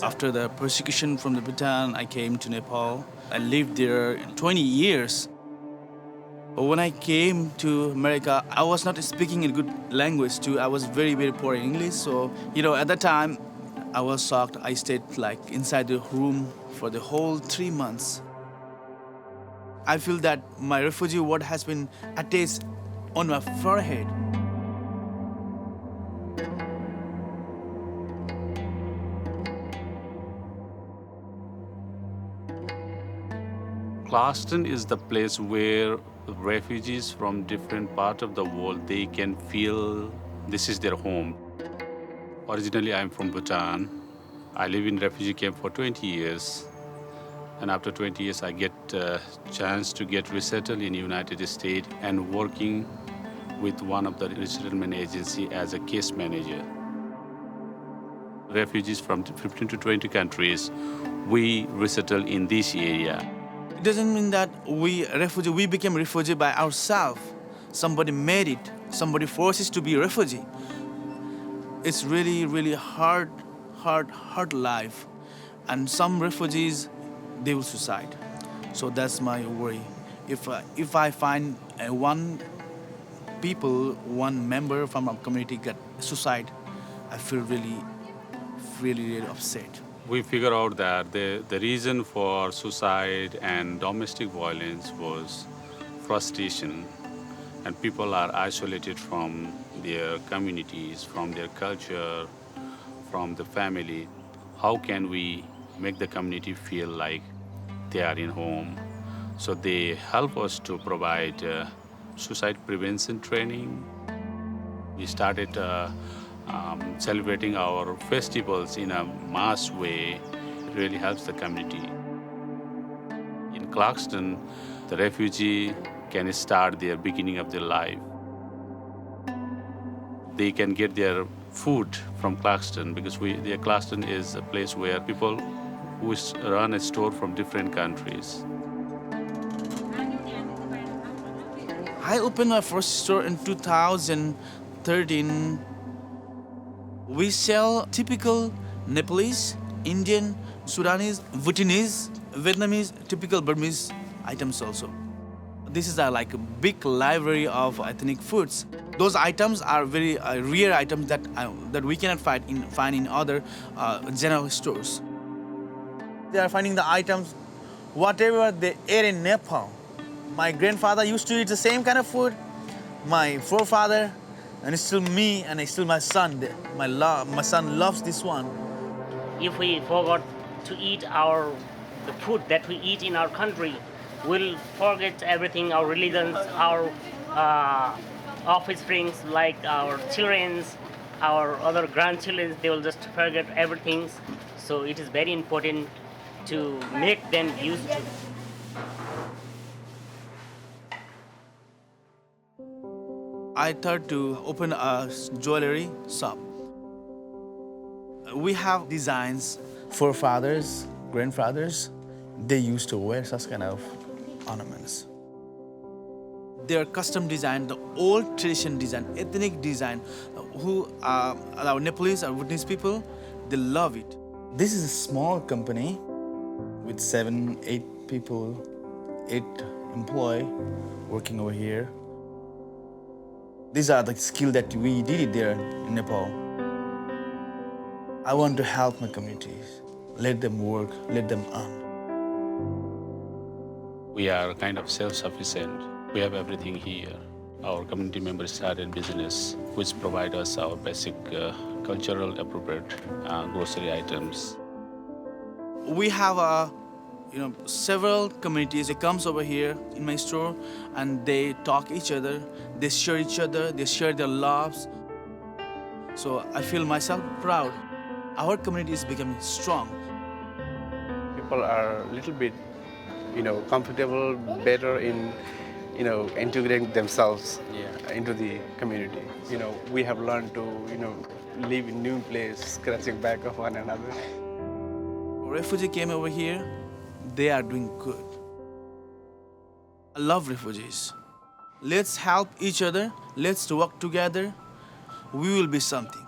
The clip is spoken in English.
After the persecution from the Bhutan, I came to Nepal. I lived there 20 years. But when I came to America, I was not speaking a good language too. I was very, very poor in English. So, at that time, I was shocked. I stayed inside the room for the whole 3 months. I feel that my refugee word has been attached on my forehead. Clarkston is the place where refugees from different parts of the world, they can feel this is their home. Originally, I'm from Bhutan. I live in refugee camp for 20 years. And after 20 years, I get a chance to get resettled in the United States and working with one of the resettlement agency as a case manager. Refugees from 15 to 20 countries, we resettle in this area. It doesn't mean that we became refugee by ourselves. Somebody made it. Somebody forced us to be a refugee. It's really, really hard life. And some refugees, they will suicide. So that's my worry. If I find one member from our community get suicide, I feel really, really upset. We figure out that the reason for suicide and domestic violence was frustration, and people are isolated from their communities, from their culture, from the family. How can we make the community feel like they are in home? So they help us to provide suicide prevention training. We started celebrating our festivals in a mass way. It really helps the community. In Clarkston, the refugee can start their beginning of their life. They can get their food from Clarkston because Clarkston is a place where people who run a store from different countries. I opened my first store in 2013. We sell typical Nepalese, Indian, Sudanese, Bhutanese, Vietnamese, typical Burmese items also. This is a big library of ethnic foods. Those items are very rare items that we cannot find in other general stores. They are finding the items, whatever they ate in Nepal. My grandfather used to eat the same kind of food. My forefather, and it's still me, and it's still my son. My son loves this one. If we forgot to eat the food that we eat in our country, we'll forget everything, our religions, our offspring, like our children, our other grandchildren, they will just forget everything. So it is very important to make them used to. I thought to open a jewelry shop. We have designs for fathers, grandfathers. They used to wear such kind of ornaments. They are custom design, the old tradition design, ethnic design. Who our Nepalese or Bhutanese people, they love it. This is a small company with 7-8 people, 8 employees working over here. These are the skills that we did it there in Nepal. I want to help my communities. Let them work, let them earn. We are kind of self-sufficient. We have everything here. Our community members started business, which provide us our basic cultural appropriate grocery items. We have several communities. They comes over here in my store and they talk each other, they share each other, they share their loves. So I feel myself proud. Our community is becoming strong. People are a little bit, comfortable, better in, integrating themselves into the community. We have learned to, live in new place, scratching back of one another. Refugee came over here. They are doing good. I love refugees. Let's help each other. Let's work together. We will be something.